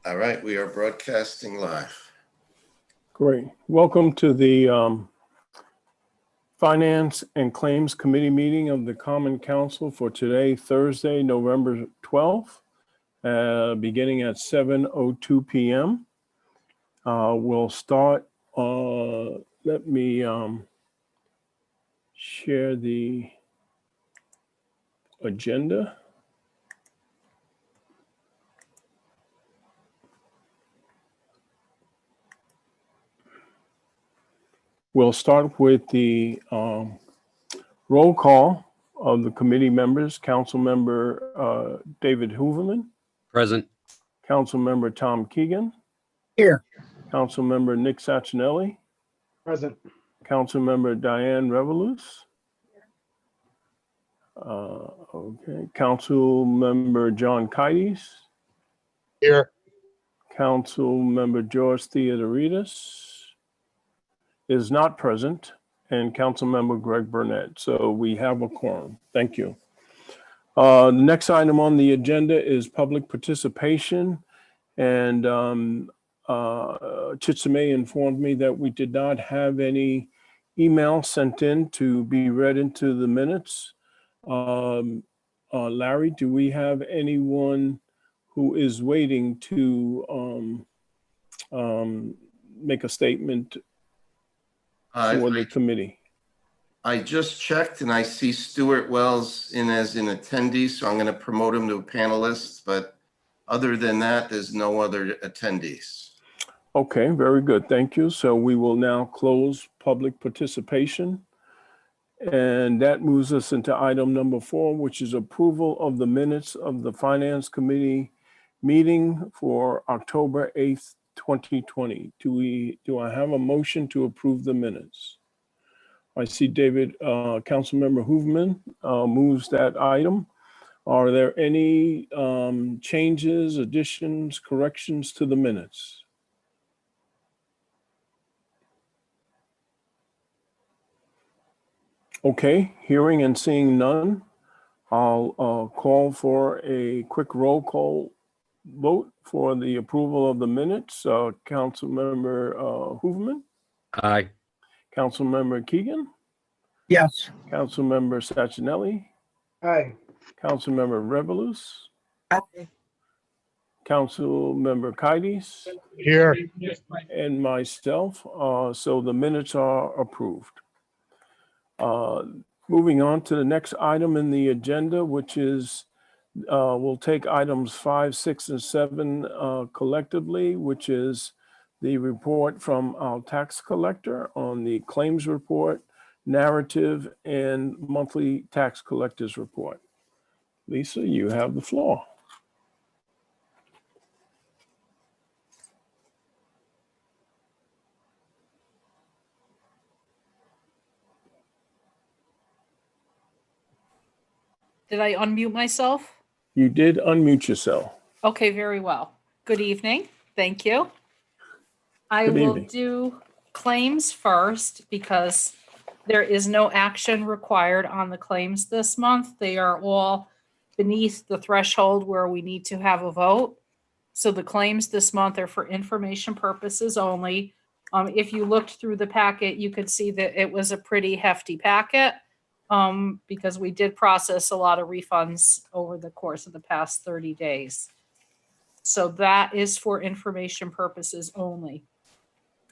All right, we are broadcasting live. Great. Welcome to the Finance and Claims Committee meeting of the Common Council for today, Thursday, November 12th, beginning at 7:02 p.m. We'll start. Let me share the agenda. We'll start with the roll call of the committee members. Council member David Hooverman. Present. Council member Tom Keegan. Here. Council member Nick Sachinelli. Present. Council member Diane Revolus. Okay. Council member John Kites. Here. Council member George Theodoridis is not present, and Council member Greg Burnett. So we have a quorum. Thank you. The next item on the agenda is public participation, and Chitsame informed me that we did not have any email sent in to be read into the minutes. Larry, do we have anyone who is waiting to make a statement for the committee? I just checked and I see Stuart Wells in as an attendee, so I'm going to promote him to a panelist. But other than that, there's no other attendees. Okay, very good. Thank you. So we will now close public participation. And that moves us into item number 4, which is approval of the minutes of the Finance Committee meeting for October 8th, 2020. Do I have a motion to approve the minutes? I see David, Councilmember Hooverman moves that item. Are there any changes, additions, corrections to the minutes? Okay, hearing and seeing none, I'll call for a quick roll call vote for the approval of the minutes. Councilmember Hooverman? Aye. Councilmember Keegan? Yes. Councilmember Sachinelli? Aye. Councilmember Revolus? Aye. Councilmember Kites? Here. And myself. So the minutes are approved. Moving on to the next item in the agenda, which is we'll take items 5, 6, and 7 collectively, which is the report from our tax collector on the claims report, narrative, and monthly tax collectors report. Lisa, you have the floor. Did I unmute myself? You did unmute yourself. Okay, very well. Good evening. Thank you. I Good will evening. do claims first because there is no action required on the claims this month. They are all beneath the threshold where we need to have a vote. So the claims this month are for information purposes only. If you looked through the packet, you could see that it was a pretty hefty packet. Because we did process a lot of refunds over the course of the past 30 days. So that is for information purposes only.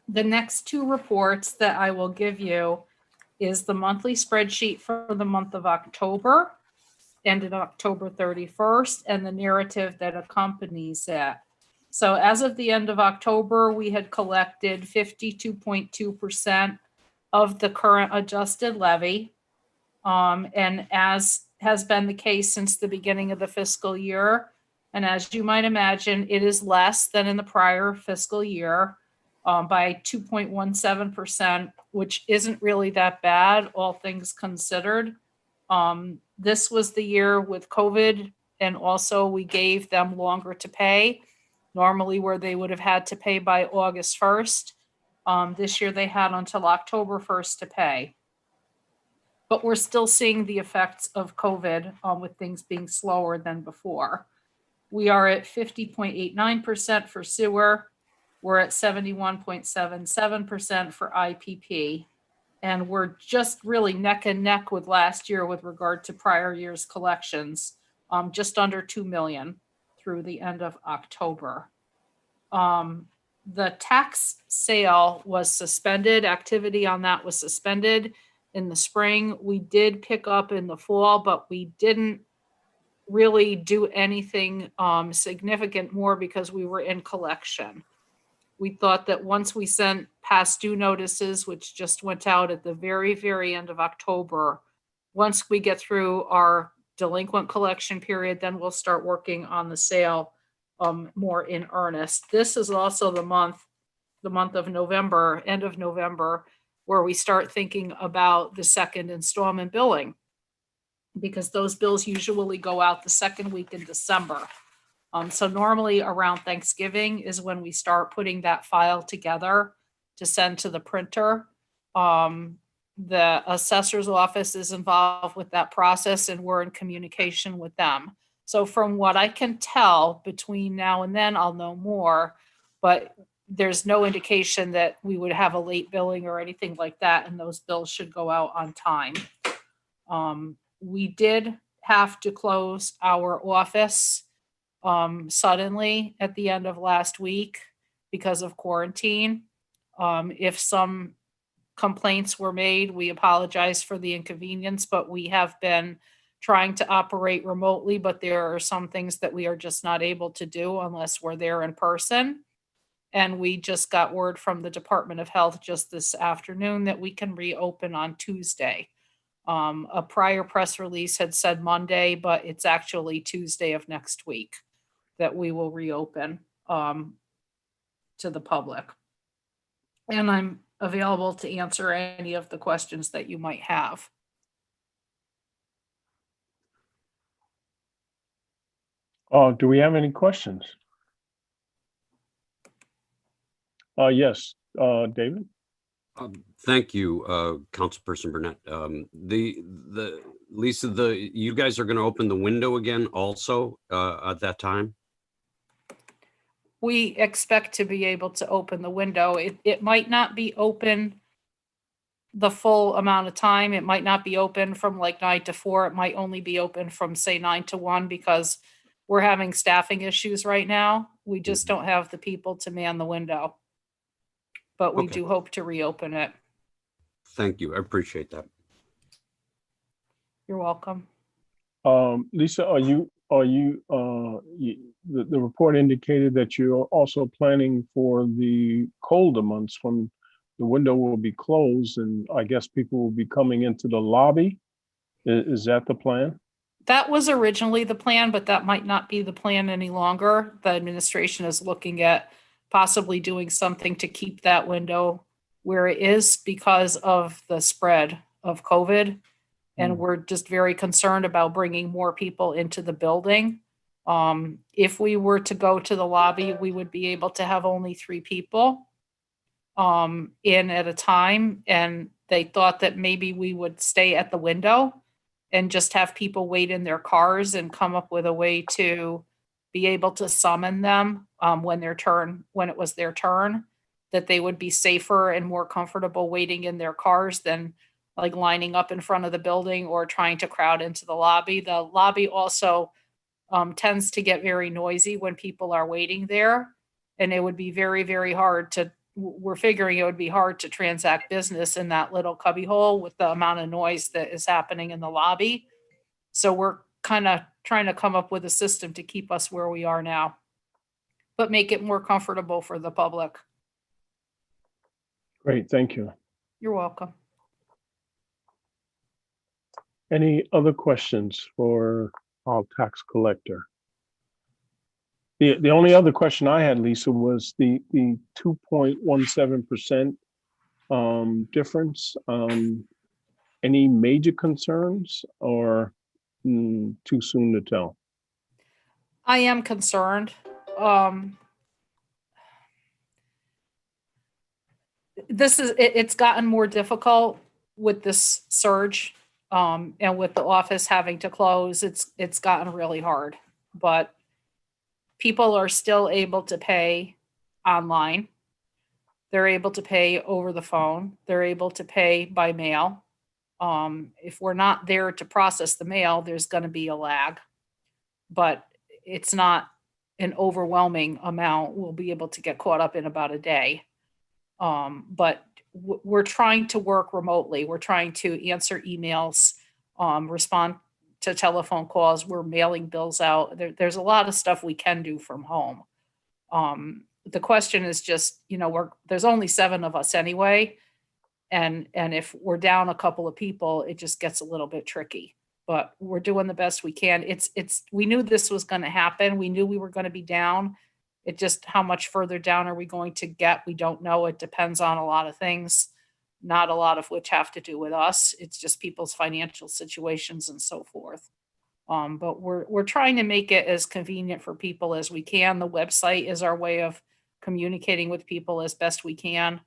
The next 2 reports that I will give you is the monthly spreadsheet for the month of October, ended October 31st, and the narrative that accompanies that. So as of the end of October, we had collected 52.2% of the current adjusted levy. And as has been the case since the beginning of the fiscal year, and as you might imagine, it is less than in the prior fiscal year by 2.17%, which isn't really that bad, all things considered. This was the year with COVID, and also we gave them longer to pay, normally where they would have had to pay by August 1st. This year they had until October 1st to pay. But we're still seeing the effects of COVID with things being slower than before. We are at 50.89% for sewer. We're at 71.77% for IPP. And we're just really neck and neck with last year with regard to prior year's collections, just under 2 million through the end of October. The tax sale was suspended. Activity on that was suspended in the spring. We did pick up in the fall, but we didn't really do anything significant more because we were in collection. We thought that once we sent past due notices, which just went out at the very, very end of October, once we get through our delinquent collection period, then we'll start working on the sale more in earnest. This is also the month of November, end of November, where we start thinking about the second installment billing, because those bills usually go out the second week in December. So normally around Thanksgiving is when we start putting that file together to send to the printer. The assessor's office is involved with that process, and we're in communication with them. So from what I can tell, between now and then, I'll know more, but there's no indication that we would have a late billing or anything like that, and those bills should go out on time. We did have to close our office suddenly at the end of last week because of quarantine. If some complaints were made, we apologize for the inconvenience, but we have been trying to operate remotely, but there are some things that we are just not able to do unless we're there in person. And we just got word from the Department of Health just this afternoon that we can reopen on Tuesday. A prior press release had said Monday, but it's actually Tuesday of next week that we will reopen to the public. And I'm available to answer any of the questions that you might have. Do we have any questions? Yes, David? Thank you, Councilperson Burnett. Lisa, you guys are going to open the window again also at that time? We expect to be able to open the window. It might not be open the full amount of time. It might not be open from like 9 to 4. It might only be open from say 9 to 1 because we're having staffing issues right now. We just don't have the people to man the window. But we do hope to reopen it. Thank you. I appreciate that. You're welcome. Lisa, the report indicated that you're also planning for the colder months when the window will be closed and I guess people will be coming into the lobby. Is that the plan? That was originally the plan, but that might not be the plan any longer. The administration is looking at possibly doing something to keep that window where it is because of the spread of COVID. And we're just very concerned about bringing more people into the building. If we were to go to the lobby, we would be able to have only 3 people in at a time. And they thought that maybe we would stay at the window and just have people wait in their cars and come up with a way to be able to summon them when it was their turn, that they would be safer and more comfortable waiting in their cars than like lining up in front of the building or trying to crowd into the lobby. The lobby also tends to get very noisy when people are waiting there. And it would be very, very hard we're figuring it would be hard to transact business in that little cubbyhole with the amount of noise that is happening in the lobby. So we're kind of trying to come up with a system to keep us where we are now, but make it more comfortable for the public. Great, thank you. You're welcome. Any other questions for our tax collector? The only other question I had, Lisa, was the 2.17% difference. Any major concerns or too soon to tell? I am concerned. It's gotten more difficult with this surge, and with the office having to close, it's gotten really hard. But people are still able to pay online. They're able to pay over the phone. They're able to pay by mail. If we're not there to process the mail, there's going to be a lag, but it's not an overwhelming amount. We'll be able to get caught up in about a day. But we're trying to work remotely. We're trying to answer emails, respond to telephone calls. We're mailing bills out. There's a lot of stuff we can do from home. The question is just, there's only 7 of us anyway. And if we're down a couple of people, it just gets a little bit tricky, but we're doing the best we can. We knew this was going to happen. We knew we were going to be down. It just, how much further down are we going to get? We don't know. It depends on a lot of things, not a lot of which have to do with us. It's just people's financial situations and so forth. But we're trying to make it as convenient for people as we can. The website is our way of communicating with people as best we can,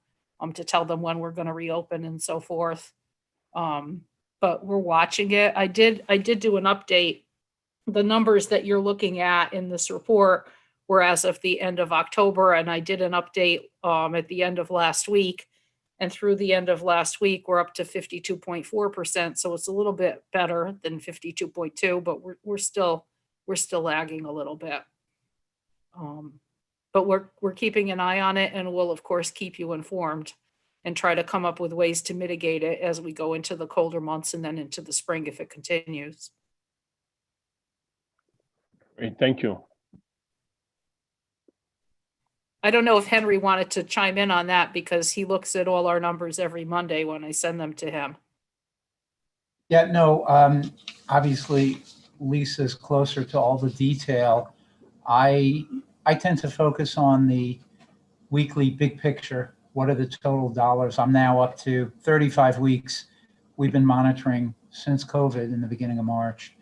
to tell them when we're going to reopen and so forth. But we're watching it. I did do an update. The numbers that you're looking at in this report were as of the end of October, and I did an update at the end of last week. And through the end of last week, we're up to 52.4%. So it's a little bit better than 52.2, but we're still lagging a little bit. But we're keeping an eye on it, and we'll of course keep you informed and try to come up with ways to mitigate it as we go into the colder months and then into the spring if it continues. Great, thank you. I don't know if Henry wanted to chime in on that because he looks at all our numbers every Monday when I send them to him. Yeah, no, obviously Lisa's closer to all the detail. I tend to focus on the weekly big picture. What are the total dollars? I'm now up to 35 weeks. We've been monitoring since COVID in the beginning of March.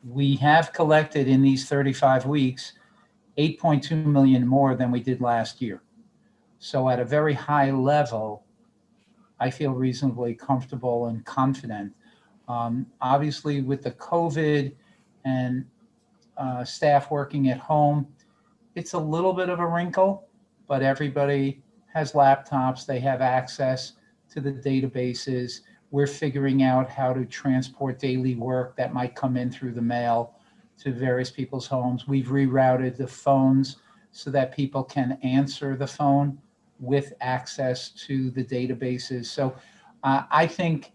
We have collected in these 35 weeks 8.2 million more than we did last year. So at a very high level, I feel reasonably comfortable and confident. Obviously with the COVID and staff working at home, it's a little bit of a wrinkle, but everybody has laptops. They have access to the databases. We're figuring out how to transport daily work that might come in through the mail to various people's homes. We've rerouted the phones so that people can answer the phone with access to the databases. So I think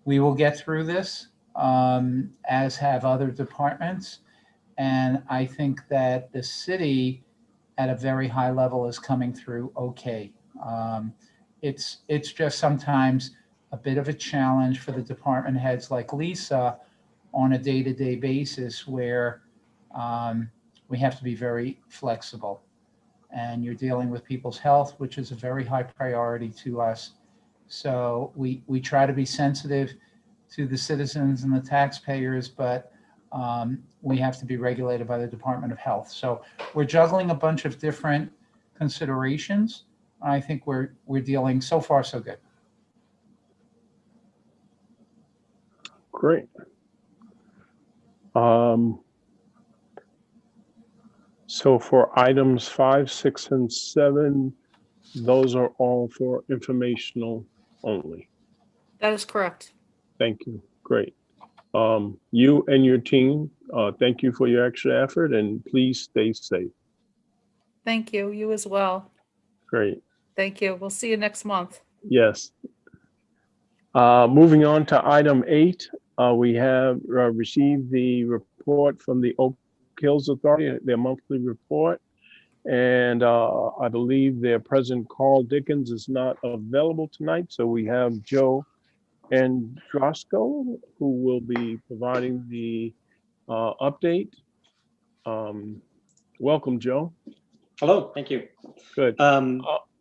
we will get through this, as have other departments. And I think that the city at a very high level is coming through okay. It's just sometimes a bit of a challenge for the department heads like Lisa on a day-to-day basis where we have to be very flexible. And you're dealing with people's health, which is a very high priority to us. So we try to be sensitive to the citizens and the taxpayers, but we have to be regulated by the Department of Health. So we're juggling a bunch of different considerations. I think we're dealing so far so good. Great. So for items 5, 6, and 7, those are all for informational only. That is correct. Thank you. Great. You and your team, thank you for your extra effort, and please stay safe. Thank you. You as well. Great. Thank you. We'll see you next month. Yes. Moving on to item 8, we have received the report from the Oak Hills Authority, their monthly report. And I believe their president, Carl Dickens, is not available tonight. So we have Joe Androsco, who will be providing the update. Welcome, Joe. Hello, thank you. Good.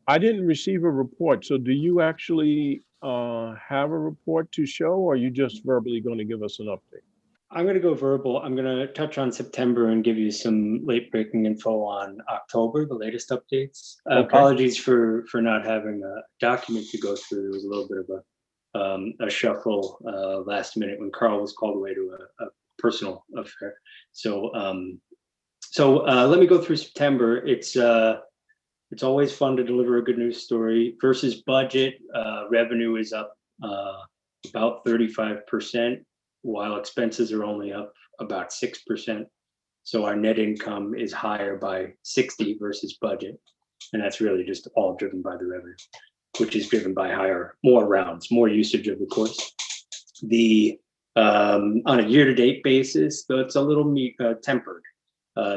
I didn't receive a report. So do you actually have a report to show, or are you just verbally going to give us an update? I'm going to go verbal. I'm going to touch on September and give you some late breaking info on October, the latest updates. Okay. Apologies for not having a document to go through. There was a little bit of a shuffle last minute when Carl was called away to a personal affair. So So let me go through September. It's always fun to deliver a good news story. Versus budget, revenue is up about 35%, while expenses are only up about 6%. So our net income is higher by 60 versus budget. And that's really just all driven by the revenue, which is driven by more rounds, more usage of the course. On a year-to-date basis, though, it's a little tempered.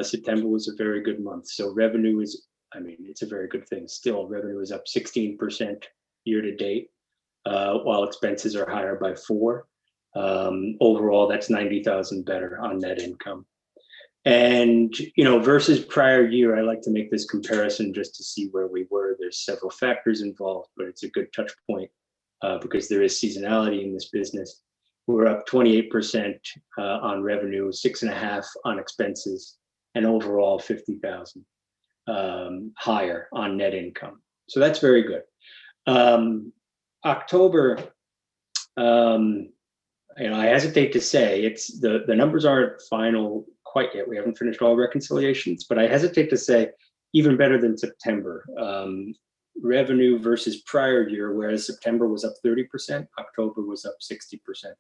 September was a very good month. So revenue is, it's a very good thing. Still, revenue is up 16% year to date, while expenses are higher by 4. Overall, that's 90,000 better on net income. And, versus prior year, I like to make this comparison just to see where we were. There's several factors involved, but it's a good touch point because there is seasonality in this business. We're up 28% on revenue, 6.5 on expenses, and overall 50,000 higher on net income. So that's very good. October, I hesitate to say it's the numbers aren't final quite yet. We haven't finished all reconciliations, but I hesitate to say even better than September. Revenue versus prior year, whereas September was up 30%, October was up 60%.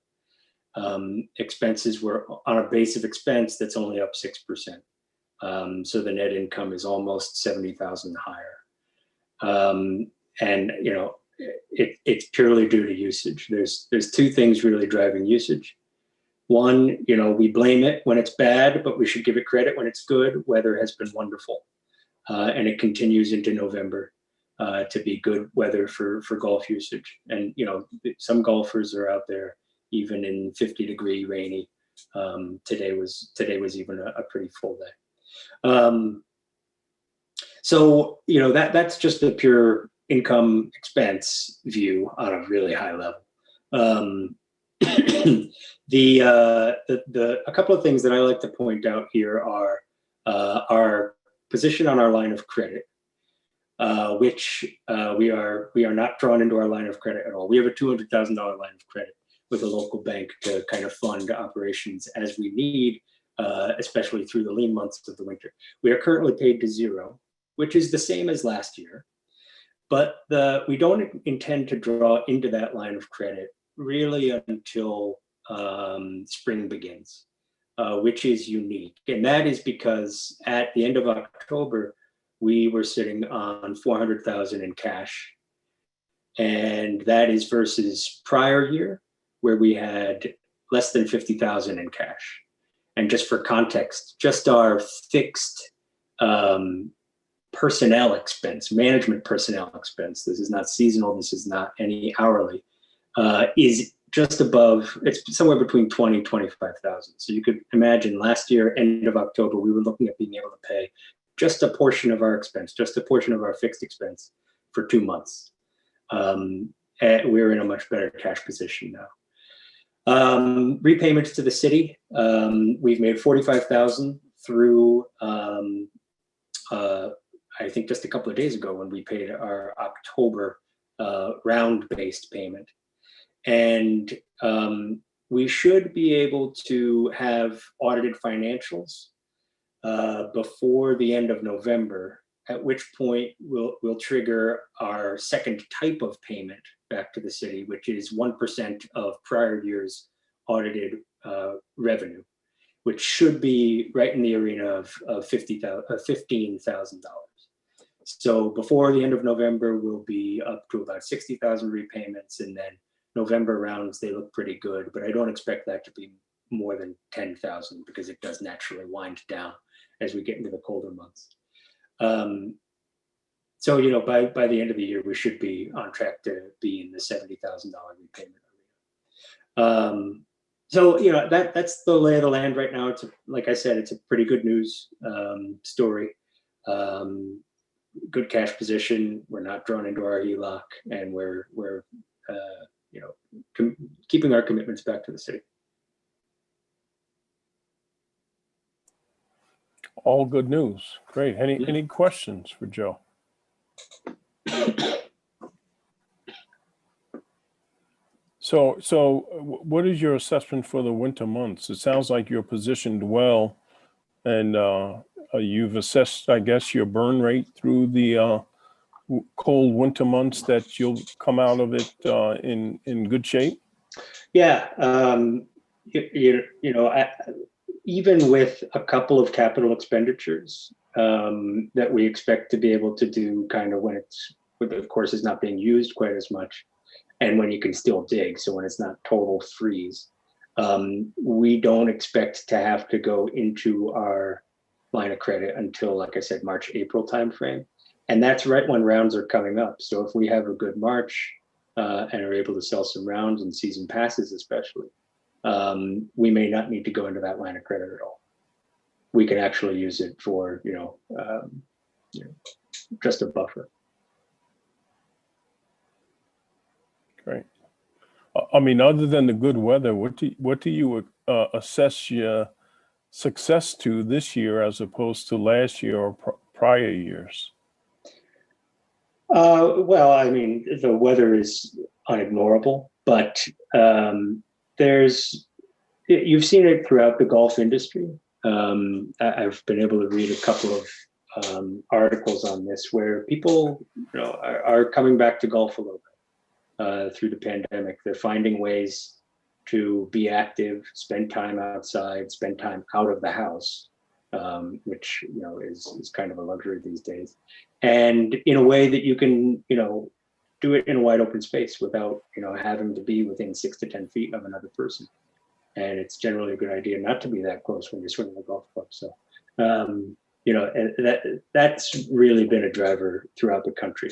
Expenses were on a base of expense that's only up 6%. So the net income is almost 70,000 higher. And it's purely due to usage. There's two things really driving usage. One, we blame it when it's bad, but we should give it credit when it's good. Weather has been wonderful, and it continues into November to be good weather for golf usage. And some golfers are out there even in 50-degree rainy. Today was even a pretty full day. So that's just the pure income expense view on a really high level. A couple of things that I like to point out here are our position on our line of credit, which we are not drawn into our line of credit at all. We have a $200,000 line of credit with a local bank to kind of fund operations as we need, especially through the lean months of the winter. We are currently paid to zero, which is the same as last year, but we don't intend to draw into that line of credit really until spring begins, which is unique. And that is because at the end of October, we were sitting on 400,000 in cash. And that is versus prior year, where we had less than 50,000 in cash. And just for context, just our fixed personnel expense, management personnel expense, this is not seasonal, this is not any hourly, is just above, it's somewhere between 20, 25,000. So you could imagine last year, end of October, we were looking at being able to pay just a portion of our expense, just a portion of our fixed expense for 2 months. And we're in a much better cash position now. Repayments to the city, we've made 45,000 through, I think just a couple of days ago when we paid our October round-based payment. And we should be able to have audited financials before the end of November, at which point we'll trigger our second type of payment back to the city, which is 1% of prior year's audited revenue, which should be right in the arena of $15,000. So before the end of November, we'll be up to about 60,000 repayments, and then November rounds, they look pretty good, but I don't expect that to be more than 10,000 because it does naturally wind down as we get into the colder months. So, by the end of the year, we should be on track to be in the $70,000 repayment arena. So, that's the lay of the land right now. Like I said, it's a pretty good news story. Good cash position. We're not drawn into our HELOC, and we're keeping our commitments back to the city. All good news. Great. Any questions for Joe? So what is your assessment for the winter months? It sounds like you're positioned well, and you've assessed, I guess, your burn rate through the cold winter months, that you'll come out of it in good shape? Yeah, even with a couple of capital expenditures that we expect to be able to do kind of when of course, is not being used quite as much, and when you can still dig, so when it's not total freeze, we don't expect to have to go into our line of credit until, like I said, March, April timeframe. And that's right when rounds are coming up. So if we have a good March and are able to sell some rounds and season passes especially, we may not need to go into that line of credit at all. We can actually use it for, just a buffer. Great. I mean, other than the good weather, what do you assess your success to this year as opposed to last year or prior years? Well, I mean, the weather is unignorable, but you've seen it throughout the golf industry. I've been able to read a couple of articles on this where people, are coming back to golf a little bit through the pandemic. They're finding ways to be active, spend time outside, spend time out of the house, which is kind of a luxury these days, and in a way that you can do it in a wide open space without having to be within 6 to 10 feet of another person. And it's generally a good idea not to be that close when you're swinging a golf club. So that's really been a driver throughout the country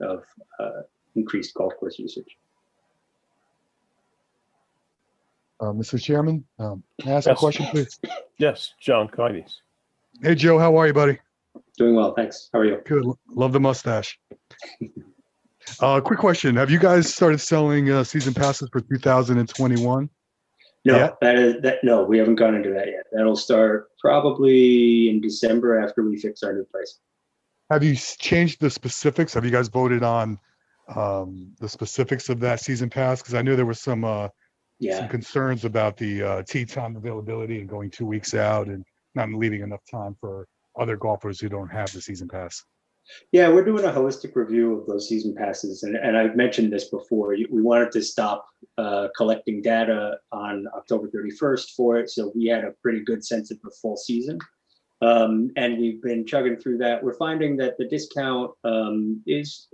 of increased golf course usage. Mr. Chairman, can I ask a Yes. question, please? Yes, John Kites. Hey, Joe, how are you, buddy? Doing well, thanks. How are you? Good. Love the mustache. Quick question. Have you guys started selling season passes for 2021? No, Yeah. No, we haven't gone into that yet. That'll start probably in December after we fix our new price. Have you changed the specifics? Have you guys voted on the specifics of that season pass? Because I knew there was some concerns about the tee time availability and going 2 weeks out and not leaving enough time for other golfers who don't have the season pass. Yeah, we're doing a holistic review of those season passes. And I've mentioned this before. We wanted to stop collecting data on October 31st for it. So we had a pretty good sense of the full season. And we've been chugging through that. We're finding that the discount is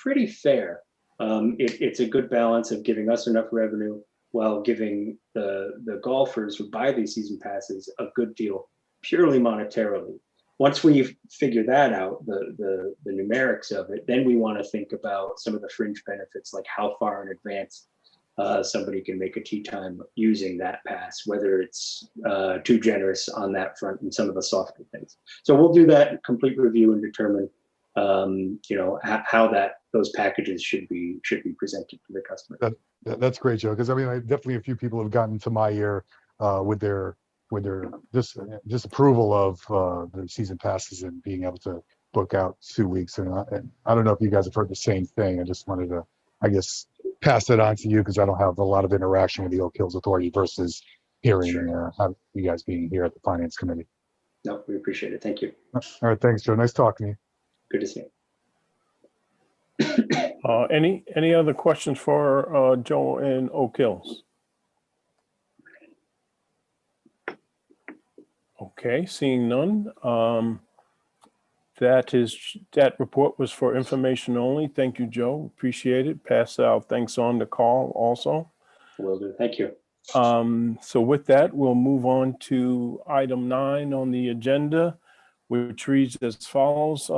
pretty fair. It's a good balance of giving us enough revenue while giving the golfers who buy these season passes a good deal purely monetarily. Once we've figured that out, the numerics of it, then we want to think about some of the fringe benefits, like how far in advance somebody can make a tee time using that pass, whether it's too generous on that front and some of the softer things. So we'll do that complete review and determine how those packages should be presented to the customer. That's great, Joe. Because I mean, definitely a few people have gotten to my ear with their disapproval of the season passes and being able to book out 2 weeks. And I don't know if you guys have heard the same thing. I just wanted to, I guess, pass that on to you because I don't have a lot of interaction with the Oak Hills Authority versus hearing you guys being here at the Finance Committee. No, we appreciate it. Thank you. All right, thanks, Joe. Nice talking to you. Good to see you. Any other questions for Joe and Oak Hills? Okay, seeing none. That report was for information only. Thank you, Joe. Appreciate it. Pass out thanks on the call also. Will do. Thank you. So with that, we'll move on to item 9 on the agenda, which reads as follows.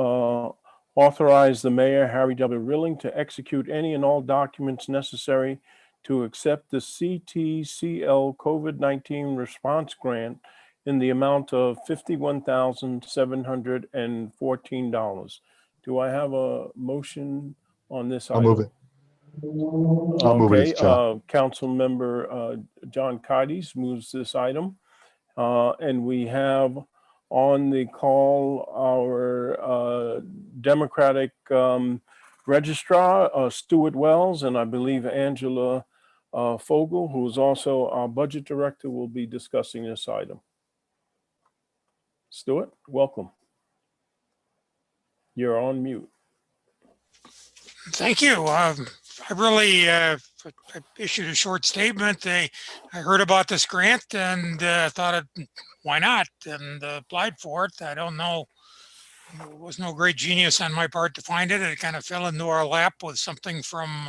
Authorize the mayor, Harry W. Rilling, to execute any and all documents necessary to accept the CTCL COVID-19 response grant in the amount of $51,714. Do I have a motion on this item? I'll move it. I'll move it, John. Council member John Kites moves this item. And we have on the call our Democratic registrar, Stuart Wells, and I believe Angela Fogel, who is also our budget director, will be discussing this item. Stuart, welcome. You're on mute. Thank you. I really I issued a short statement. I heard about this grant and thought, why not? And applied for it. I don't know. It was no great genius on my part to find it. It kind of fell into our lap with something from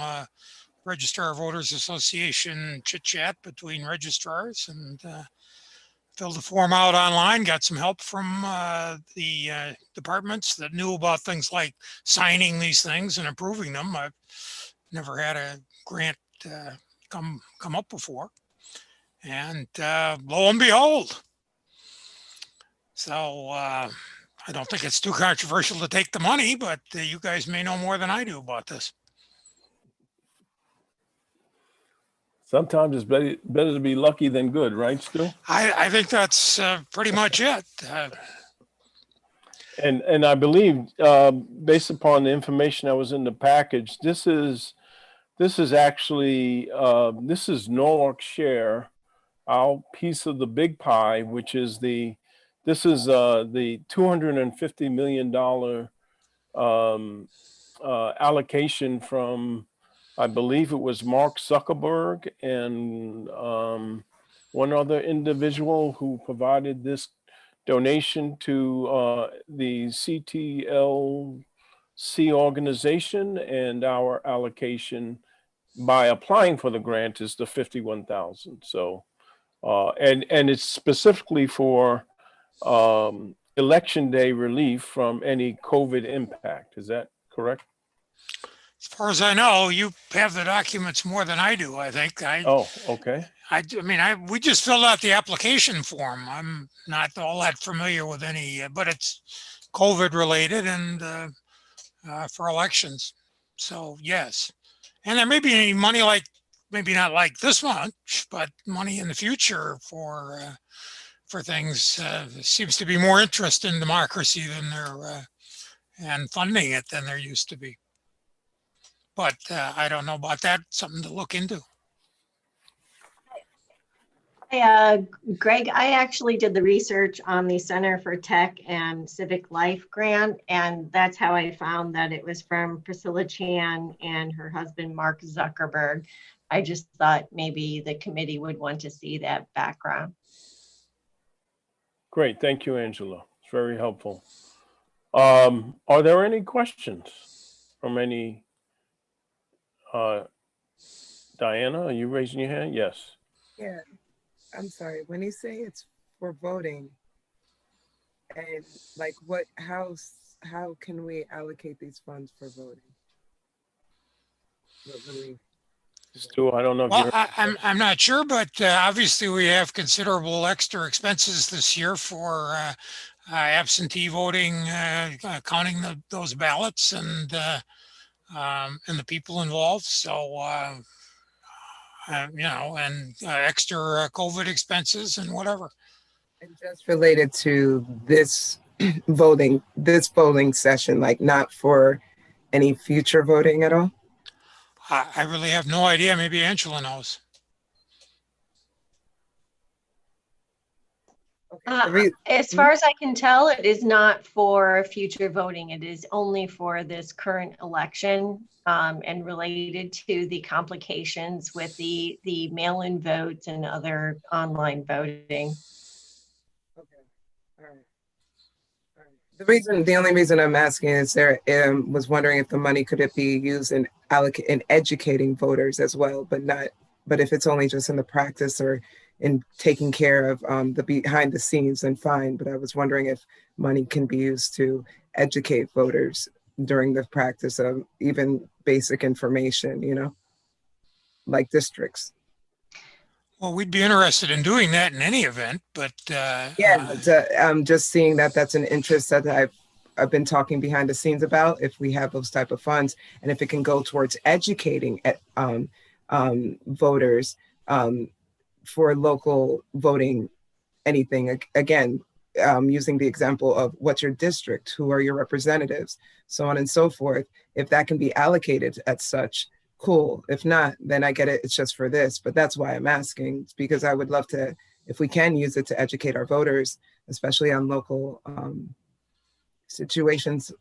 Registrar of Voters Association chit chat between registrars, and filled the form out online, got some help from the departments that knew about things like signing these things and approving them. I've never had a grant come up before. And lo and behold. So I don't think it's too controversial to take the money, but you guys may know more than I do about this. Sometimes it's better to be lucky than good, right, Stu? I think that's pretty much it. And I believe, based upon the information that was in the package, this is actually this is Norwalk's share, our piece of the big pie, which is the $250 million allocation from, I believe it was Mark Zuckerberg and one other individual who provided this donation to the CTLC organization, and our allocation by applying for the grant is the 51,000. So, and it's specifically for election day relief from any COVID impact. Is that correct? As far as I know, you have the documents more than I do, I think. Oh, okay. We just filled out the application form. I'm not all that familiar with any, but it's COVID related and for elections. So yes. And there may be any money, like maybe not like this much, but money in the future for things. There seems to be more interest in democracy than there and funding it than there used to be. But I don't know about that. Something to look into. Greg, I actually did the research on the Center for Tech and Civic Life grant, and that's how I found that it was from Priscilla Chan and her husband, Mark Zuckerberg. I just thought maybe the committee would want to see that background. Great. Thank you, Angela. It's very helpful. Are there any questions from any? Diana, are you raising your hand? Yes. Yeah, I'm sorry. When you say it's for voting, and like how can we allocate these funds for voting? Stu, I don't know if Well, you're... I'm not sure, but obviously we have considerable extra expenses this year for absentee voting, counting those ballots and the people involved. So, and extra COVID expenses and whatever. And just related to this voting session, like not for any future voting at all? I really have no idea. Maybe Angela knows. As far as I can tell, it is not for future voting. It is only for this current election and related to the complications with the mail-in votes and other online voting. Okay, all right. The only reason I'm asking is was wondering if the money could it be used in educating voters as well, but if it's only just in the practice or in taking care of the behind the scenes, then fine. But I was wondering if money can be used to educate voters during the practice of even basic information, like districts. Well, we'd be interested in doing that in any event, but I'm just seeing that that's an interest that I've been talking behind the scenes about. If we have those type of funds, and if it can go towards educating voters for local voting, anything, again, using the example of what's your district, who are your representatives, so on and so forth. If that can be allocated at such, cool. If not, then I get it. It's just for this, but that's why I'm asking. It's because I would love to, if we can use it to educate our voters, especially on local situations,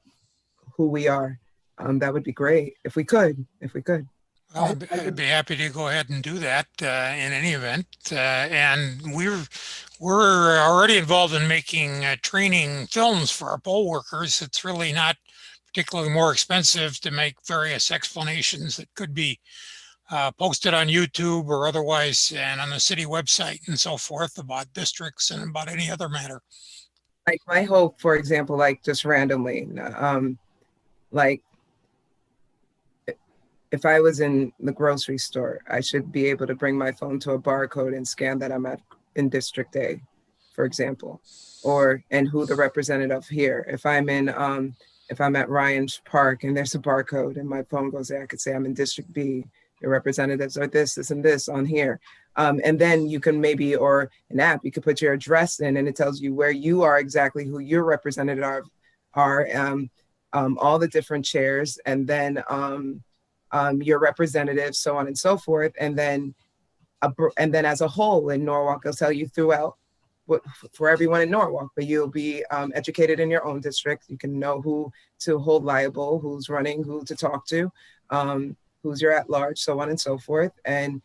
who we are. That would be great if we could. Well, I'd be happy to go ahead and do that in any event. And we're already involved in making training films for our poll workers. It's really not particularly more expensive to make various explanations that could be posted on YouTube or otherwise, and on the city website and so forth, about districts and about any other matter. Like my hope, for example, like just randomly, like if I was in the grocery store, I should be able to bring my phone to a barcode and scan that I'm in District A, for example, and who the representative here. If I'm at Ryan's Park and there's a barcode and my phone goes there, I could say I'm in District B. Your representatives are this, and this on here. And then you can maybe, or an app, you could put your address in and it tells you where you are, exactly who your representative are, all the different chairs, and then your representatives, so on and so forth. And then as a whole in Norwalk, I'll tell you throughout for everyone in Norwalk, but you'll be educated in your own district. You can know who to hold liable, who's running, who to talk to, who's your at large, so on and so forth. And,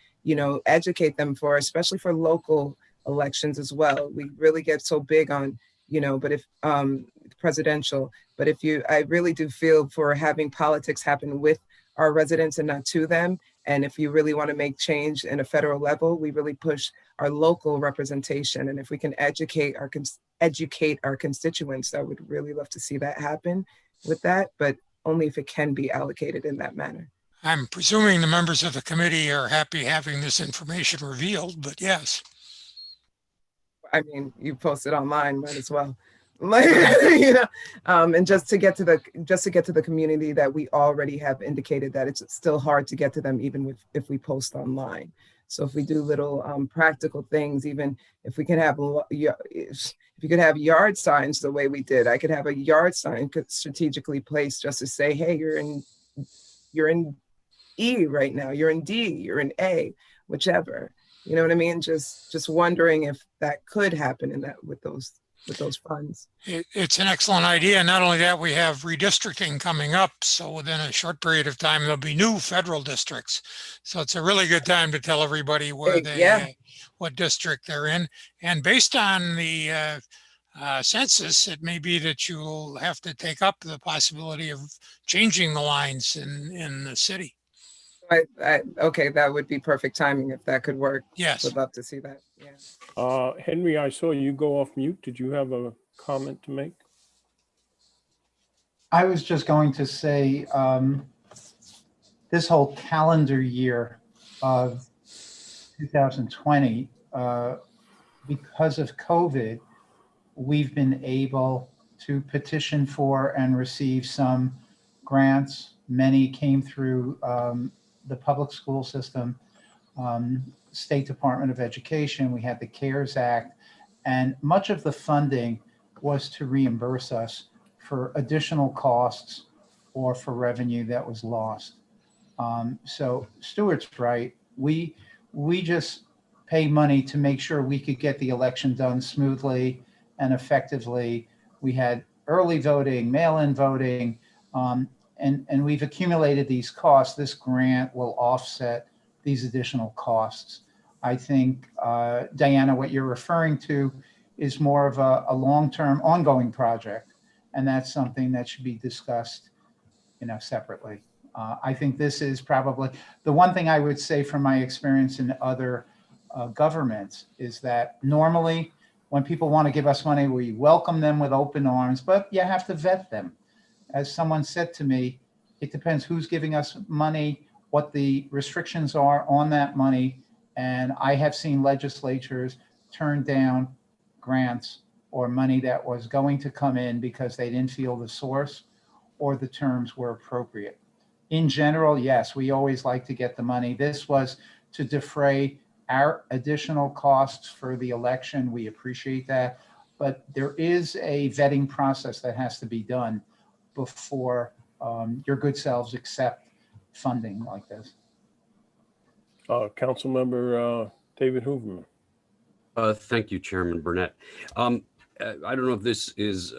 educate them especially for local elections as well. We really get so big on, but if presidential, but I really do feel for having politics happen with our residents and not to them. And if you really want to make change in a federal level, we really push our local representation. And if we can educate our constituents, I would really love to see that happen with that, but only if it can be allocated in that manner. I'm presuming the members of the committee are happy having this information revealed, but yes. I mean, you posted online, might as well. And just to get to the community that we already have indicated that it's still hard to get to them, even if we post online. So if we do little practical things, even if we can have, if you could have yard signs the way we did, I could have a yard sign strategically placed just to say, hey, you're in E right now, you're in D, you're in A, whichever. You know what I mean? Just wondering if that could happen with those funds. It's an excellent idea. Not only that, we have redistricting coming up. So within a short period of time, there'll be new federal districts. So it's a really good time to tell everybody what district they're in. And based on the census, it may be that you'll have to take up the possibility of changing the lines in the city. Okay, that would be perfect timing if that could work. Yes. Would love to see that. Yeah. Henry, I saw you go off mute. Did you have a comment to make? I was just going to say, this whole calendar year of 2020, because of COVID, we've been able to petition for and receive some grants. Many came through the public school system, State Department of Education. We had the CARES Act, and much of the funding was to reimburse us for additional costs or for revenue that was lost. So Stuart's right. We just pay money to make sure we could get the election done smoothly and effectively. We had early voting, mail-in voting, and we've accumulated these costs. This grant will offset these additional costs. I think, Diana, what you're referring to is more of a long-term ongoing project, and that's something that should be discussed, separately. I think this is probably the one thing I would say from my experience in other governments is that normally when people want to give us money, we welcome them with open arms, but you have to vet them. As someone said to me, it depends who's giving us money, what the restrictions are on that money. And I have seen legislatures turn down grants or money that was going to come in because they didn't feel the source or the terms were appropriate. In general, yes, we always like to get the money. This was to defray our additional costs for the election. We appreciate that. But there is a vetting process that has to be done before your good selves accept funding like this. Councilmember David Hooverman. Thank you, Chairman Burnett. I don't know if this is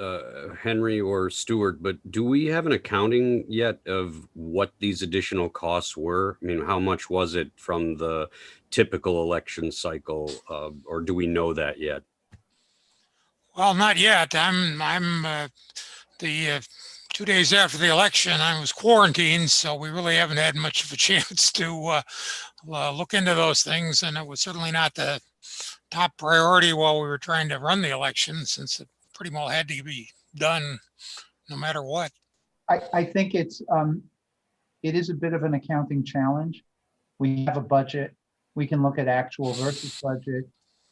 Henry or Stuart, but do we have an accounting yet of what these additional costs were? I mean, how much was it from the typical election cycle, or do we know that yet? Well, not yet. The 2 days after the election, I was quarantined, so we really haven't had much of a chance to look into those things. And it was certainly not the top priority while we were trying to run the election, since it pretty well had to be done no matter what. I think it is a bit of an accounting challenge. We have a budget. We can look at actual versus budget,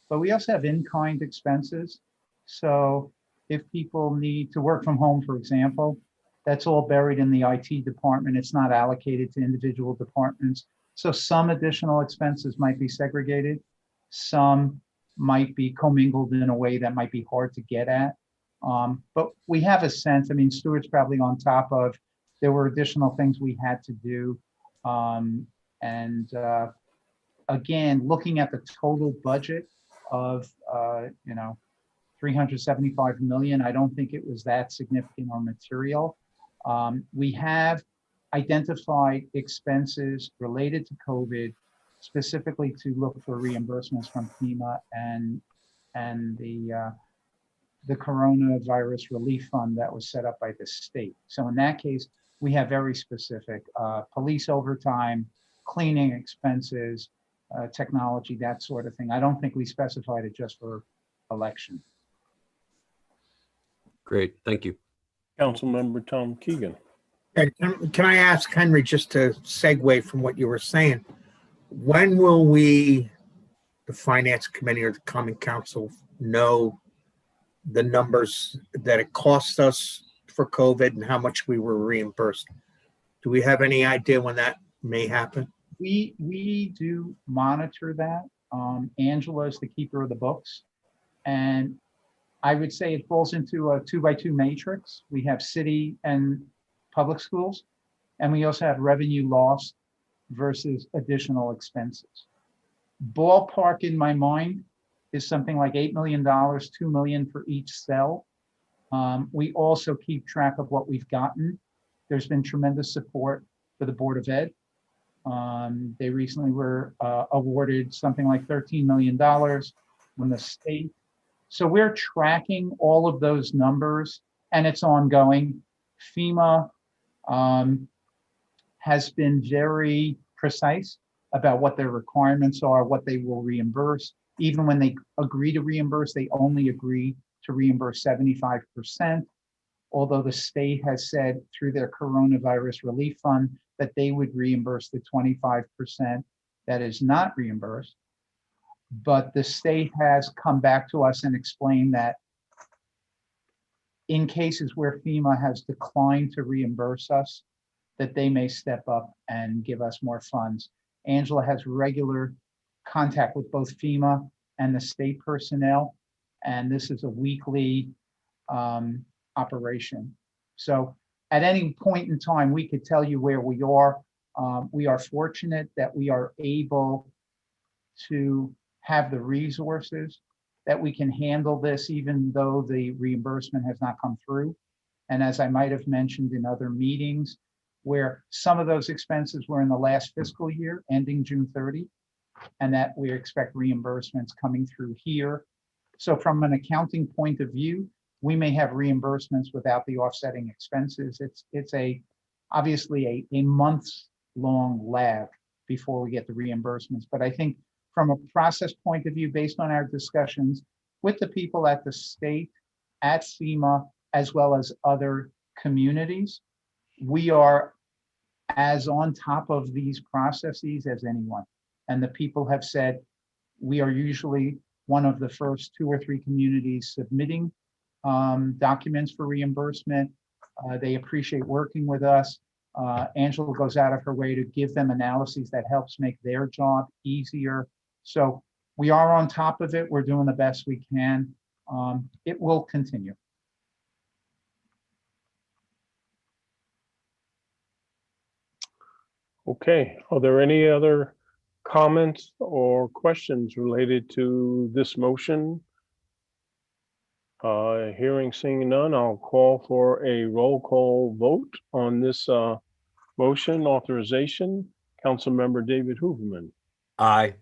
but we also have in-kind expenses. So if people need to work from home, for example, that's all buried in the IT department. It's not allocated to individual departments. So some additional expenses might be segregated. Some might be commingled in a way that might be hard to get at. But we have a sense, I mean, Stuart's probably on top of, there were additional things we had to do. Again, looking at the total budget of, 375 million, I don't think it was that significant or material. We have identified expenses related to COVID, specifically to look for reimbursements from FEMA and the coronavirus relief fund that was set up by the state. So in that case, we have very specific police overtime, cleaning expenses, technology, that sort of thing. I don't think we specified it just for election. Great, thank you. Councilmember Tom Keegan. Can I ask Henry, just to segue from what you were saying, when will we, the Finance Committee or the Common Council, know the numbers that it cost us for COVID and how much we were reimbursed? Do we have any idea when that may happen? We do monitor that. Angela is the keeper of the books, and I would say it falls into a 2x2 matrix. We have city and public schools, and we also have revenue lost versus additional expenses. Ballpark in my mind is something like $8 million, $2 million for each cell. We also keep track of what we've gotten. There's been tremendous support for the Board of Ed. They recently were awarded something like $13 million from the state. So we're tracking all of those numbers, and it's ongoing. FEMA has been very precise about what their requirements are, what they will reimburse. Even when they agree to reimburse, they only agree to reimburse 75%, although the state has said through their coronavirus relief fund that they would reimburse the 25% that is not reimbursed. But the state has come back to us and explained that in cases where FEMA has declined to reimburse us, that they may step up and give us more funds. Angela has regular contact with both FEMA and the state personnel, and this is a weekly operation. So at any point in time, we could tell you where we are. We are fortunate that we are able to have the resources that we can handle this, even though the reimbursement has not come through. And as I might have mentioned in other meetings, where some of those expenses were in the last fiscal year, ending June 30, and that we expect reimbursements coming through here. So from an accounting point of view, we may have reimbursements without the offsetting expenses. It's obviously a months long lag before we get the reimbursements. But I think from a process point of view, based on our discussions with the people at the state, at FEMA, as well as other communities, we are as on top of these processes as anyone. And the people have said, we are usually one of the first 2 or 3 communities submitting documents for reimbursement. They appreciate working with us. Angela goes out of her way to give them analyses that helps make their job easier. So we are on top of it. We're doing the best we can. It will continue. Okay, are there any other comments or questions related to this motion? Hearing, seeing none, I'll call for a roll call vote on this motion authorization. Councilmember David Hooverman, Aye.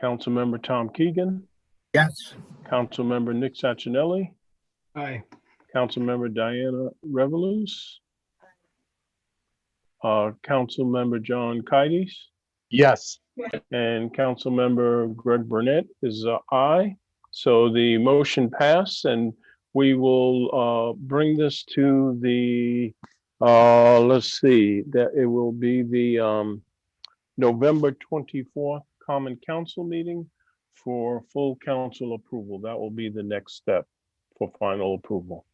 Councilmember Tom Keegan, Yes. Councilmember Nick Sacinelli, Aye. Councilmember Diana Revelous, Councilmember John Kides, Yes. and Councilmember Greg Burnett is aye. So the motion passed, and we will bring this to the, let's see, that it will be the November 24th Common Council meeting for full council approval. That will be the next step for final approval.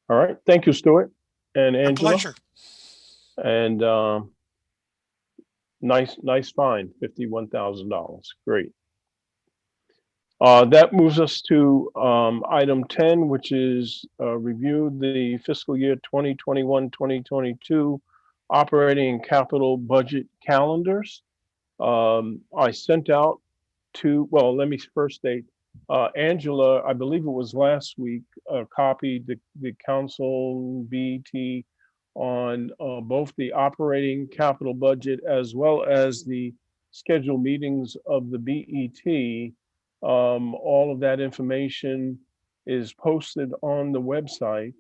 All right, thank you, Stuart and A Angela. pleasure. And nice find, $51,000. Great. That moves us to item 10, which is review the fiscal year 2021-2022 operating and capital budget calendars. I sent out well, let me first state, Angela, I believe it was last week, copied the council BET on both the operating capital budget as well as the scheduled meetings of the BET. All of that information is posted on the website.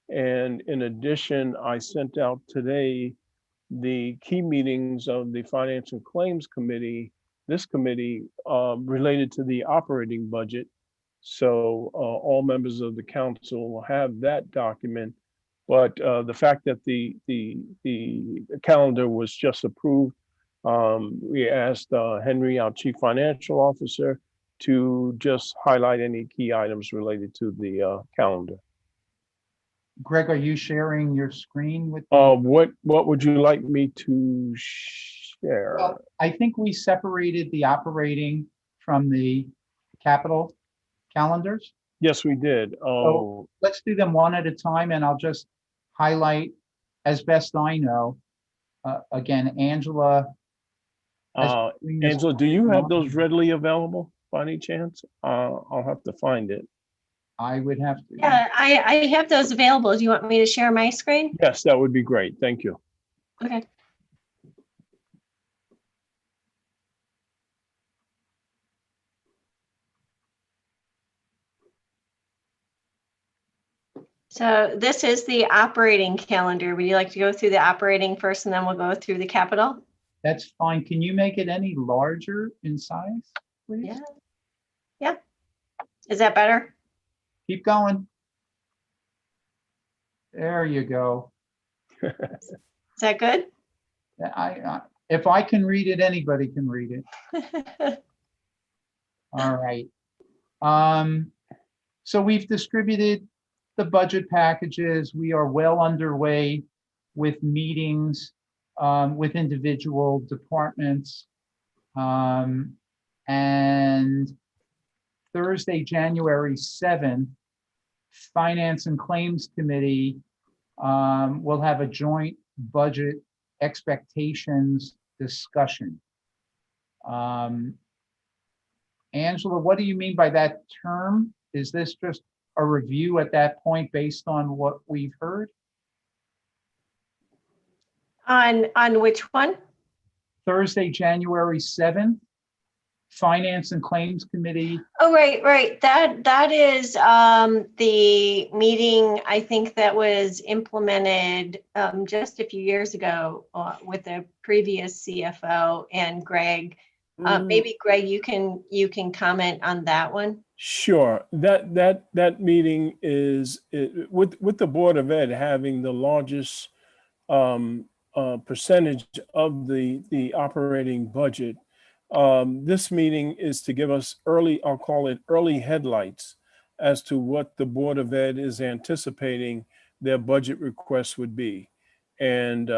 And in addition, I sent out today the key meetings of the Finance and Claims Committee, this committee related to the operating budget. So all members of the council will have that document. But the fact that the calendar was just approved, we asked Henry, our Chief Financial Officer, to just highlight any key items related to the calendar. Greg, are you sharing your screen with? What would you like me to share? Well, I think we separated the operating from the capital calendars. Yes, we did. So let's do them one at a time, and I'll just highlight as best I know. Again, Angela. Angela, do you have those readily available by any chance? I'll have to find it. I would have to. Yeah, I have those available. Do you want me to share my screen? Yes, that would be great. Thank you. Okay. So this is the operating calendar. Would you like to go through the operating first and then we'll go through the capital? That's fine. Can you make it any larger in size, please? Yeah. Yeah. Is that better? Keep going. There you go. Is that good? If I can read it, anybody can read it. All right. So we've distributed the budget packages. We are well underway with meetings with individual departments. And Thursday, January 7th, Finance and Claims Committee will have a joint budget expectations discussion. Angela, what do you mean by that term? Is this just a review at that point based on what we've heard? On which one? Thursday, January 7th, Finance and Claims Committee. Oh, right. That is the meeting, I think, that was implemented just a few years ago with the previous CFO and Greg. Maybe Greg, you can comment on that one. Sure. That meeting is with the Board of Ed having the largest percentage of the operating budget. This meeting is to give us I'll call it early headlights as to what the Board of Ed is anticipating their budget requests would be. And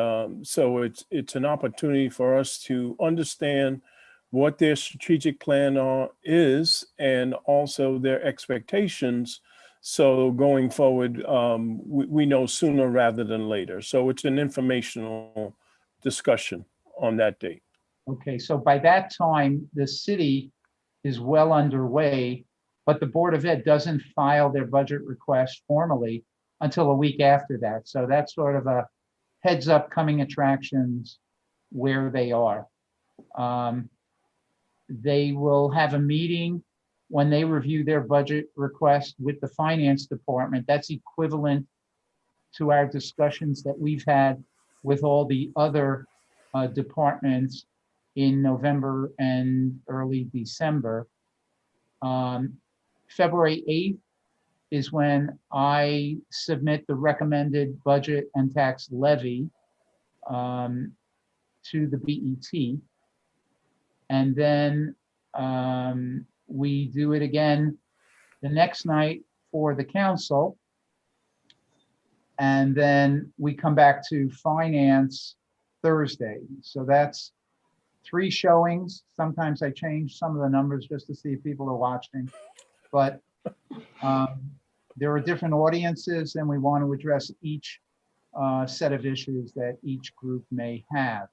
so it's an opportunity for us to understand what their strategic plan is and also their expectations. So going forward, we know sooner rather than later. So it's an informational discussion on that date. Okay, so by that time, the city is well underway but the Board of Ed doesn't file their budget request formally until a week after that. So that's sort of a heads up coming attractions where they are. They will have a meeting when they review their budget request with the finance department. That's equivalent to our discussions that we've had with all the other departments in November and early December. February 8th is when I submit the recommended budget and tax levy to the BET. And then we do it again the next night for the council. And then we come back to finance Thursday. So that's 3 showings. Sometimes I change some of the numbers just to see if people are watching. But there are different audiences and we want to address each set of issues that each group may have.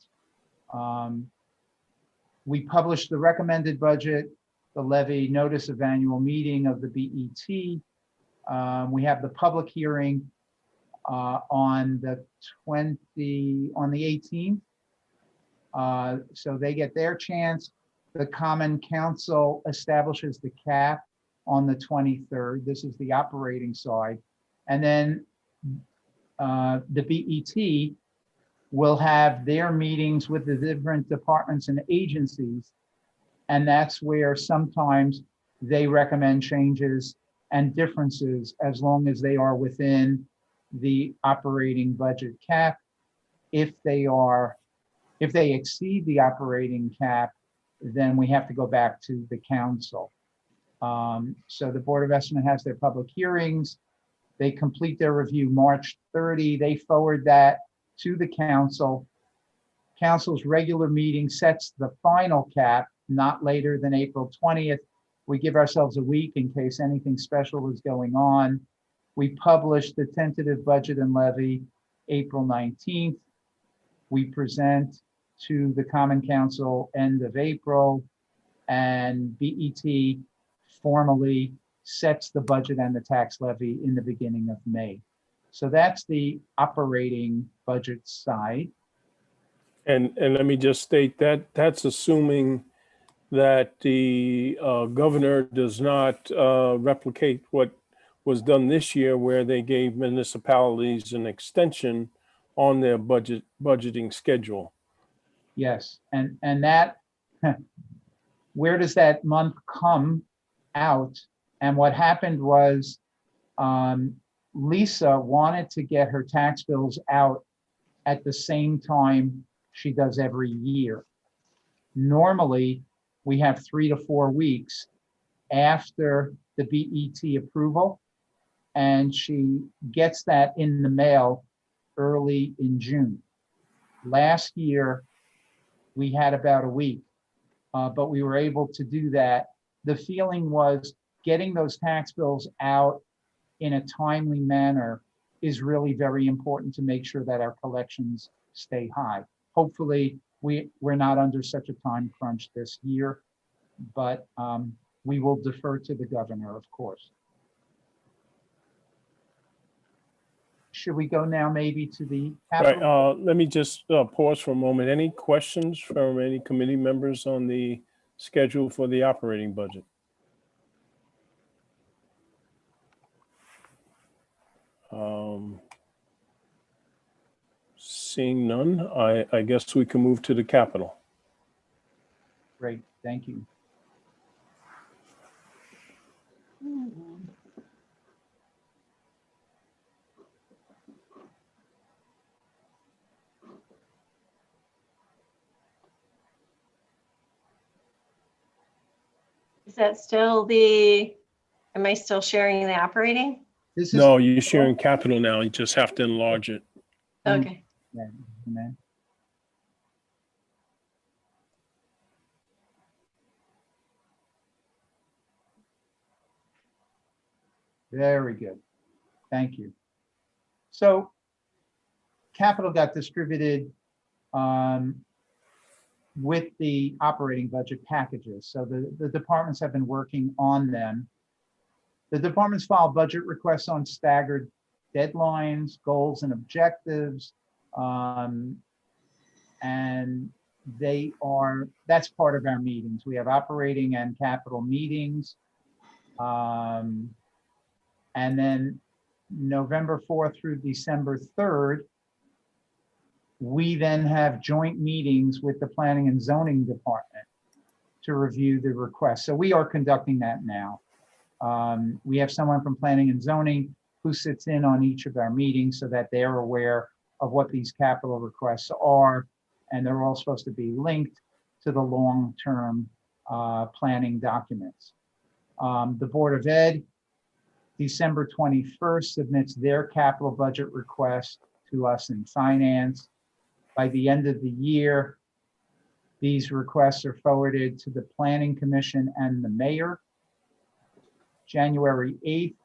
We publish the recommended budget, the levy, notice of annual meeting of the BET. We have the public hearing on the 18th. So they get their chance. The Common Council establishes the cap on the 23rd. This is the operating side. And then the BET will have their meetings with the different departments and agencies. And that's where sometimes they recommend changes and differences as long as they are within the operating budget cap. If they exceed the operating cap, then we have to go back to the council. So the Board of Estimate has their public hearings. They complete their review March 30. They forward that to the council. Council's regular meeting sets the final cap not later than April 20th. We give ourselves a week in case anything special is going on. We publish the tentative budget and levy April 19th. We present to the Common Council end of April, and BET formally sets the budget and the tax levy in the beginning of May. So that's the operating budget side. And let me just state that that's assuming that the governor does not replicate what was done this year, where they gave municipalities an extension on their budgeting schedule. Yes, and that, where does that month come out? And what happened was Lisa wanted to get her tax bills out at the same time she does every year. Normally, we have 3 to 4 weeks after the BET approval, and she gets that in the mail early in June. Last year, we had about a week, but we were able to do that. The feeling was getting those tax bills out in a timely manner is really very important to make sure that our collections stay high. Hopefully, we're not under such a time crunch this year, but we will defer to the governor, of course. Should we go now maybe to the capital? Right, let me just pause for a moment. Any questions from any committee members on the schedule for the operating budget? Seeing none, I guess we can move to the capital. Great, thank you. Is that still am I still sharing the operating? This is, No, you're sharing capital now. You just have to enlarge it. Okay. yeah, amen. Very good. Thank you. So capital got distributed with the operating budget packages. So the departments have been working on them. The departments file budget requests on staggered deadlines, goals, and objectives. And that's part of our meetings. We have operating and capital meetings. And then November 4th through December 3rd, we then have joint meetings with the Planning and Zoning Department to review the request. So we are conducting that now. We have someone from Planning and Zoning who sits in on each of our meetings so that they're aware of what these capital requests are, and they're all supposed to be linked to the long-term planning documents. The Board of Ed, December 21st, submits their capital budget request to us in finance. By the end of the year, these requests are forwarded to the Planning Commission and the mayor. January 8th,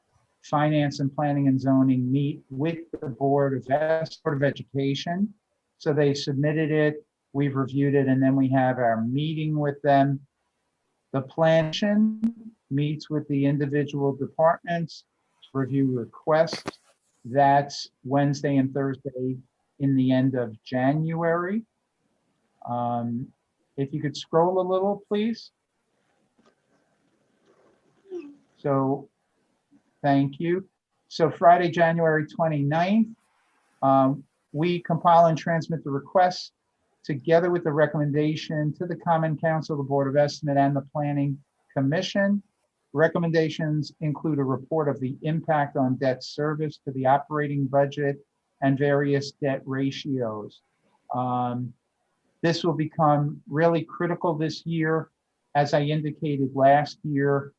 Finance and Planning and Zoning meet with the Board of Education. So they submitted it, we've reviewed it, and then we have our meeting with them. The Planning meets with the individual departments to review requests. That's Wednesday and Thursday in the end of January. If you could scroll a little, please. So, thank you. So Friday, January 29th, we compile and transmit the requests together with the recommendation to the Common Council, the Board of Estimate, and the Planning Commission. Recommendations include a report of the impact on debt service to the operating budget and various debt ratios. This will become really critical this year. As I indicated last year,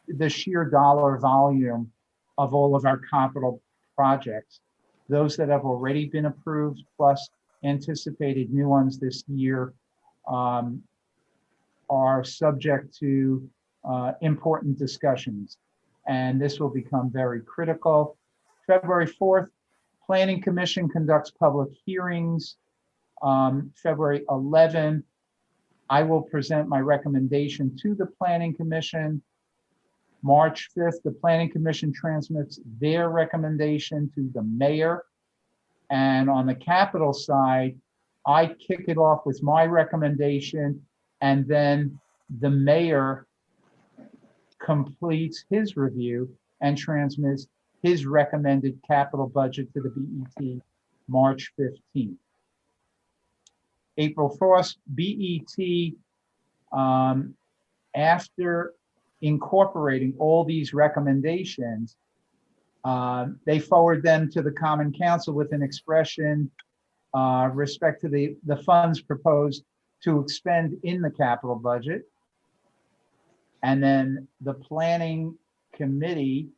the sheer dollar volume of all of our capital projects, those that have already been approved, plus anticipated new ones this year, are subject to important discussions, and this will become very critical. February 4th, Planning Commission conducts public hearings. February 11th, I will present my recommendation to the Planning Commission. March 5th, the Planning Commission transmits their recommendation to the mayor. And on the capital side, I kick it off with my recommendation, and then the mayor completes his review and transmits his recommended capital budget to the BET March 15th. April 1st, BET, after incorporating all these recommendations, they forward them to the Common Council with an expression respect to the funds proposed to expend in the capital budget. And then the Planning Committee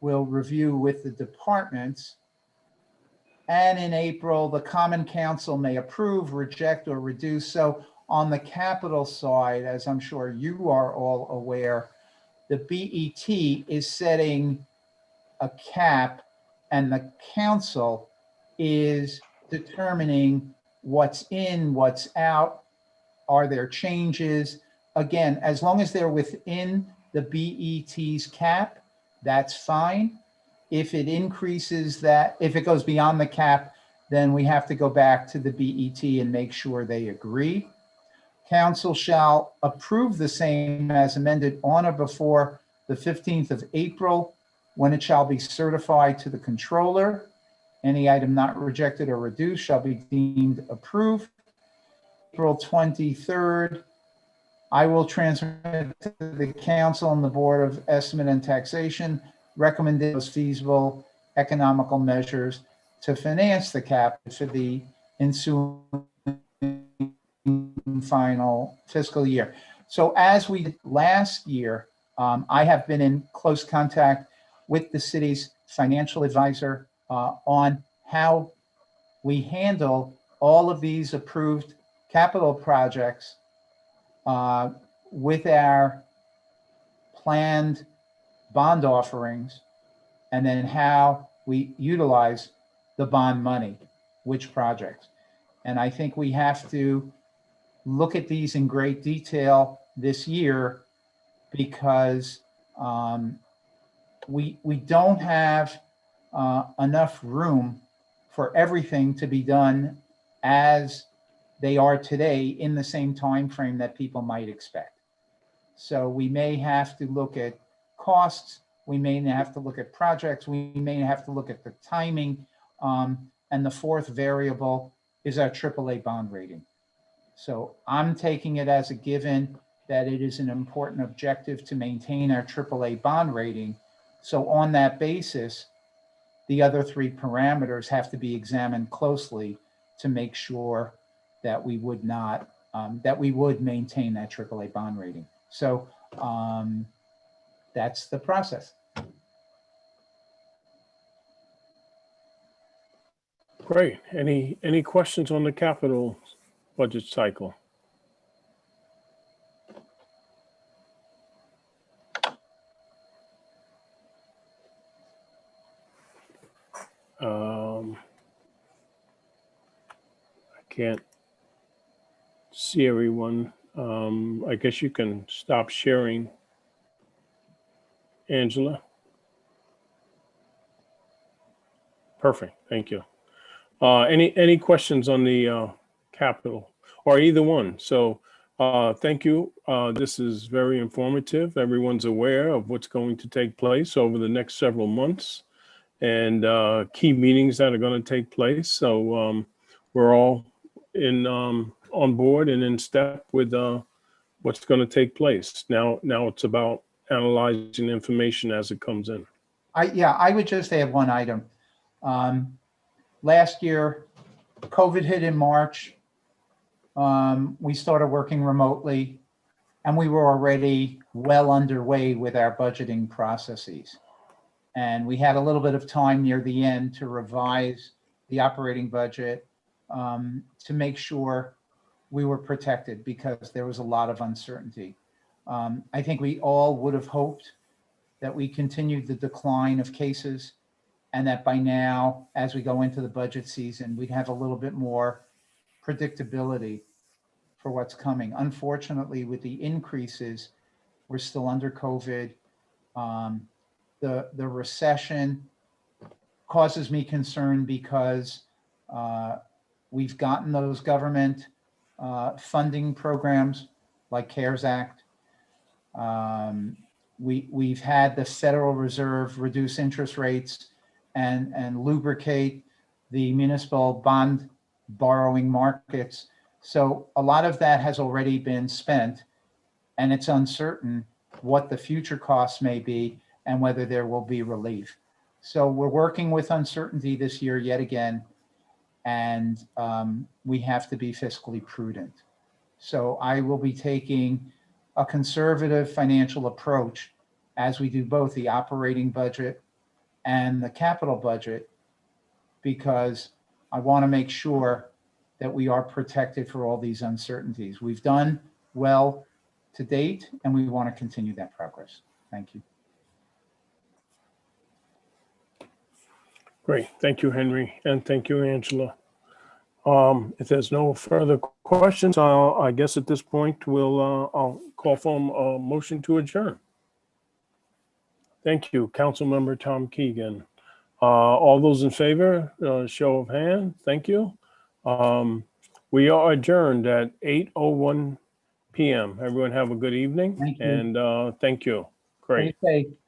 will review with the departments. And in April, the Common Council may approve, reject, or reduce. So on the capital side, as I'm sure you are all aware, the BET is setting a cap, and the council is determining what's in, what's out. Are there changes? Again, as long as they're within the BET's cap, that's fine. If it increases that, if it goes beyond the cap, then we have to go back to the BET and make sure they agree. Council shall approve the same as amended on or before the 15th of April, when it shall be certified to the controller. Any item not rejected or reduced shall be deemed approved. April 23rd, I will transmit to the council and the Board of Estimate and Taxation recommendations feasible economical measures to finance the cap for the ensuing final fiscal year. So as we did last year, I have been in close contact with the city's financial advisor on how we handle all of these approved capital projects with our planned bond offerings, and then how we utilize the bond money, which projects. And I think we have to look at these in great detail this year because we don't have enough room for everything to be done as they are today in the same time frame that people might expect. So we may have to look at costs, we may have to look at projects, we may have to look at the timing, and the fourth variable is our AAA bond rating. So I'm taking it as a given that it is an important objective to maintain our AAA bond rating. So on that basis, the other three parameters have to be examined closely to make sure that we would not, that we would maintain that AAA bond rating. So that's the process. Great. Any questions on the capital budget cycle? I can't see everyone. I guess you can stop sharing, Angela. Perfect. Thank you. Any questions on the capital or either one? So thank you. This is very informative. Everyone's aware of what's going to take place over the next several months and key meetings that are going to take place. So we're all on board and in step with what's going to take place. Now it's about analyzing information as it comes in. I would just add one item. Last year, COVID hit in March. We started working remotely, and we were already well underway with our budgeting processes. And we had a little bit of time near the end to revise the operating budget to make sure we were protected because there was a lot of uncertainty. I think we all would have hoped that we continued the decline of cases and that by now, as we go into the budget season, we'd have a little bit more predictability for what's coming. Unfortunately, with the increases, we're still under COVID. The recession causes me concern because we've gotten those government funding programs like CARES Act. We've had the Federal Reserve reduce interest rates and lubricate the municipal bond borrowing markets. So a lot of that has already been spent, and it's uncertain what the future costs may be and whether there will be relief. So we're working with uncertainty this year yet again, and we have to be fiscally prudent. So I will be taking a conservative financial approach as we do both the operating budget and the capital budget, because I want to make sure that we are protected for all these uncertainties. We've done well to date, and we want to continue that progress. Thank you. Great. Thank you, Henry. And thank you, Angela. If there's no further questions, I guess at this point, I'll call for a motion to adjourn. Thank you, Councilmember Tom Keegan. All those in favor, show of hand. Thank you. We are adjourned at 8:01 p.m. Everyone have a good evening. Thank you. And thank you. Great. Stay safe.